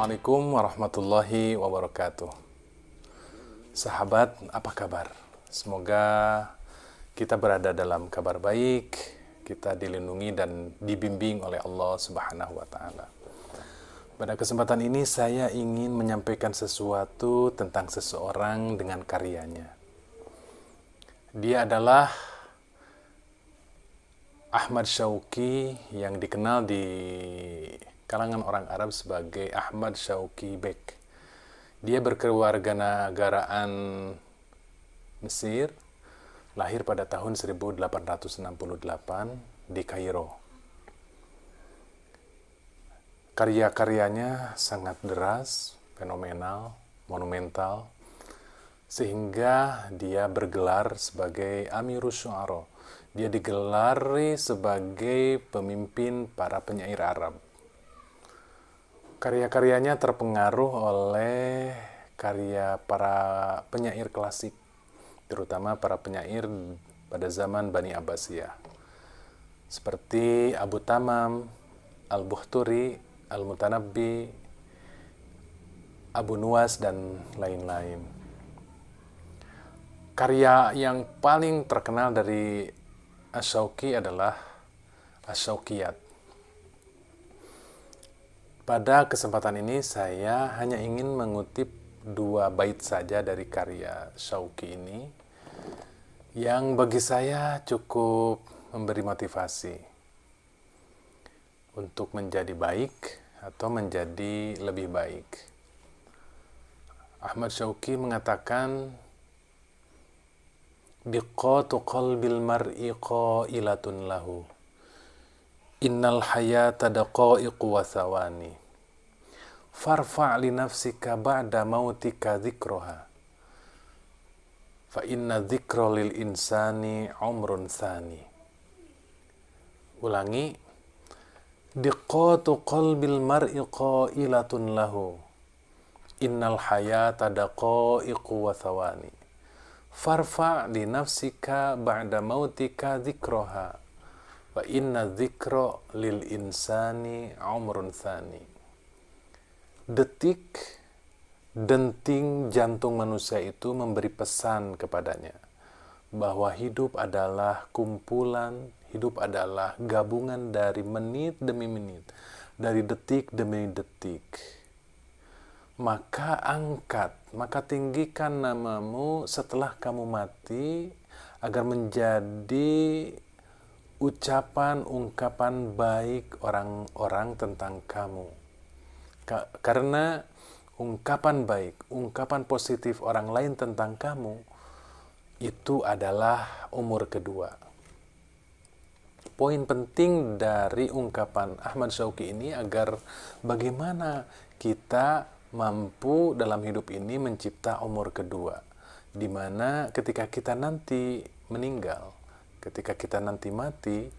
Assalamualaikum warahmatullahi wabarakatuh. Sahabat, apa kabar? Semoga kita berada dalam kabar baik, kita dilindungi dan dibimbing oleh Allah Subhanahu wa taala. Pada kesempatan ini saya ingin menyampaikan sesuatu tentang seseorang dengan karyanya. Dia adalah Ahmad Syauqi yang dikenal di kalangan orang Arab sebagai Ahmad Syauqi Bek. Dia berkewarganegaraan Mesir, lahir pada tahun 1868 di Kairo. Karya-karyanya sangat deras, fenomenal, monumental, sehingga dia bergelar sebagai Amirus Syu'ara. Dia digelari sebagai pemimpin para penyair Arab. Karya-karyanya terpengaruh oleh karya para penyair klasik, terutama para penyair pada zaman Bani Abbasiyah, seperti Abu Tamam, Al-Buhturi, Al-Mutanabbi, Abu Nuwas, dan lain-lain. Karya yang paling terkenal dari Asy-Syauqi adalah Asy-Syauqiyat. Pada kesempatan ini saya hanya ingin mengutip 2 bait saja dari karya Syauqi ini yang bagi saya cukup memberi motivasi untuk menjadi baik atau menjadi lebih baik. Ahmad Syauqi mengatakan, biqatu qalbil mar'i qailatun lahu, innal hayata daqaiqu wa thawani, farfa' li nafsika ba'da mautika dzikroha, fa inna dzikra lil insani umrun thani. Ulangi, diqatu qalbil mar'i qailatun lahu, innal hayata daqaiqu wa thawani, farfa' li nafsika ba'da mautika dzikroha, wa inna dzikra lil insani umrun thani. Detik, denting jantung manusia itu memberi pesan kepadanya bahwa hidup adalah kumpulan, hidup adalah gabungan dari menit demi menit, dari detik demi detik. Maka angkat, maka tinggikan namamu setelah kamu mati, agar menjadi ucapan, ungkapan baik orang-orang tentang kamu. Karena ungkapan baik, ungkapan positif orang lain tentang kamu, itu adalah umur kedua. Poin penting dari ungkapan Ahmad Syauqi ini agar bagaimana kita mampu dalam hidup ini mencipta umur kedua, di mana ketika kita nanti meninggal, ketika kita nanti mati,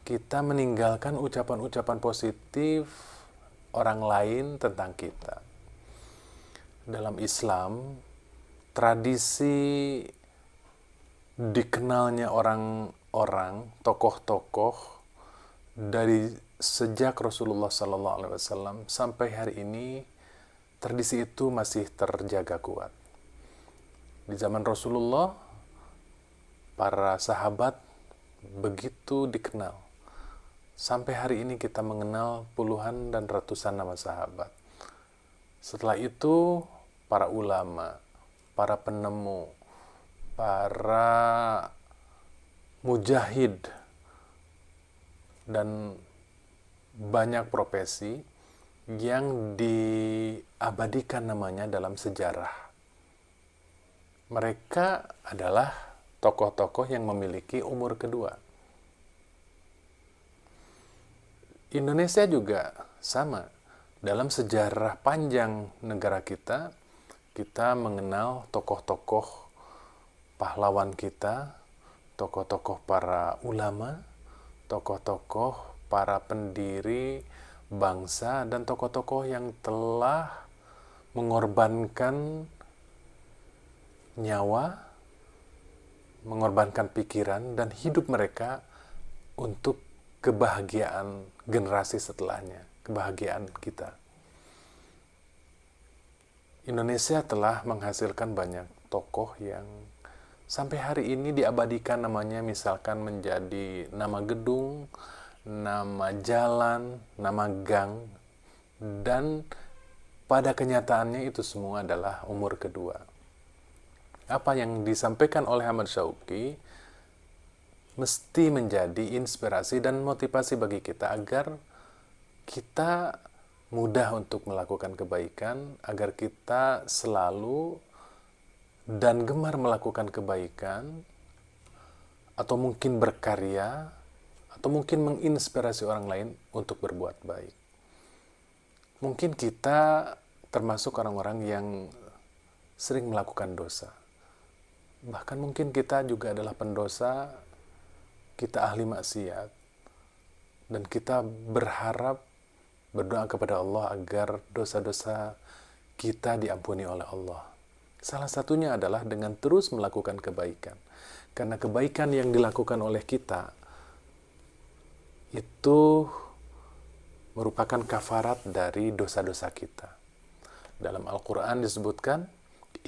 kita meninggalkan ucapan-ucapan positif orang lain tentang kita. Dalam Islam, tradisi dikenalnya orang-orang, tokoh-tokoh dari sejak Rasulullah SAW sampai hari ini, tradisi itu masih terjaga kuat. Di zaman Rasulullah, para sahabat begitu dikenal. Sampai hari ini kita mengenal puluhan dan ratusan nama sahabat. Setelah itu, para ulama, para penemu, para mujahid, dan banyak profesi yang diabadikan namanya dalam sejarah. Mereka adalah tokoh-tokoh yang memiliki umur kedua. Indonesia juga sama. Dalam sejarah panjang negara kita, kita mengenal tokoh-tokoh pahlawan kita, tokoh-tokoh para ulama, tokoh-tokoh para pendiri bangsa, dan tokoh-tokoh yang telah mengorbankan nyawa, mengorbankan pikiran dan hidup mereka untuk kebahagiaan generasi setelahnya, kebahagiaan kita. Indonesia telah menghasilkan banyak tokoh yang sampai hari ini diabadikan namanya, misalkan menjadi nama gedung, nama jalan, nama gang, dan pada kenyataannya itu semua adalah umur kedua. Apa yang disampaikan oleh Ahmad Syauqi mesti menjadi inspirasi dan motivasi bagi kita agar kita mudah untuk melakukan kebaikan, agar kita selalu dan gemar melakukan kebaikan, atau mungkin berkarya, atau mungkin menginspirasi orang lain untuk berbuat baik. Mungkin kita termasuk orang-orang yang sering melakukan dosa. Bahkan mungkin kita juga adalah pendosa, kita ahli maksiat, dan kita berharap, berdoa kepada Allah agar dosa-dosa kita diampuni oleh Allah. Salah satunya adalah dengan terus melakukan kebaikan. Karena kebaikan yang dilakukan oleh kita itu merupakan kafarat dari dosa-dosa kita. Dalam Al-Quran disebutkan,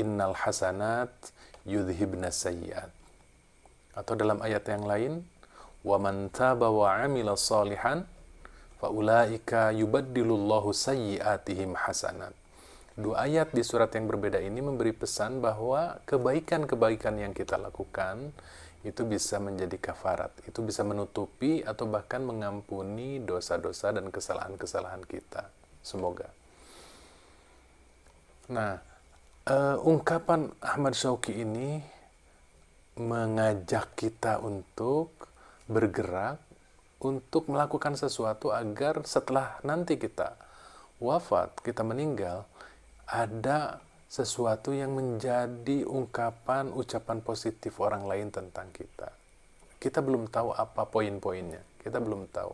Innal hasanat yudhibna sayyiat. Atau dalam ayat yang lain, وَمَنْ تَابَ وَعَمِلَ صَالِحًا فَأُولَٰئِكَ يُبَدِّلُ اللَّهُ سَيِّئَاتِهِمْ حَسَنَاتٍ. Dua ayat di surat yang berbeda ini memberi pesan bahwa kebaikan-kebaikan yang kita lakukan itu bisa menjadi kafarat, itu bisa menutupi atau bahkan mengampuni dosa-dosa dan kesalahan-kesalahan kita. Semoga. Nah, ungkapan Ahmad Syauqi ini mengajak kita untuk bergerak, untuk melakukan sesuatu agar setelah nanti kita wafat, kita meninggal, ada sesuatu yang menjadi ungkapan, ucapan positif orang lain tentang kita. Kita belum tahu apa poin-poinnya, kita belum tahu.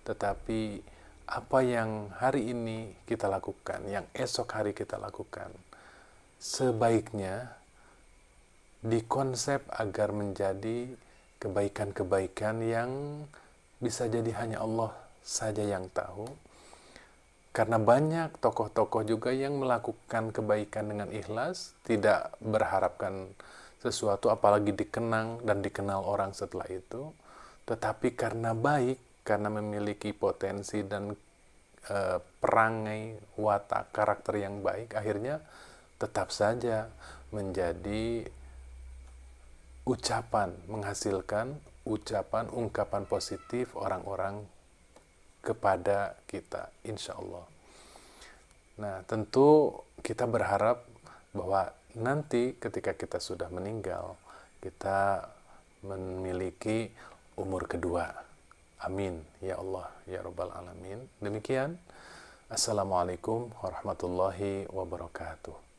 Tetapi apa yang hari ini kita lakukan, yang esok hari kita lakukan, sebaiknya dikonsep agar menjadi kebaikan-kebaikan yang bisa jadi hanya Allah saja yang tahu. Karena banyak tokoh-tokoh juga yang melakukan kebaikan dengan ikhlas, tidak berharapkan sesuatu apalagi dikenang dan dikenal orang setelah itu. Tetapi karena baik, karena memiliki potensi dan perangai, watak, karakter yang baik, akhirnya tetap saja menjadi ucapan, menghasilkan ucapan, ungkapan positif orang-orang kepada kita, insya Allah. Nah, tentu kita berharap bahwa nanti ketika kita sudah meninggal, kita memiliki umur kedua. Amin, ya Allah, ya Rabbal Alamin. Demikian, Assalamualaikum warahmatullahi wabarakatuh.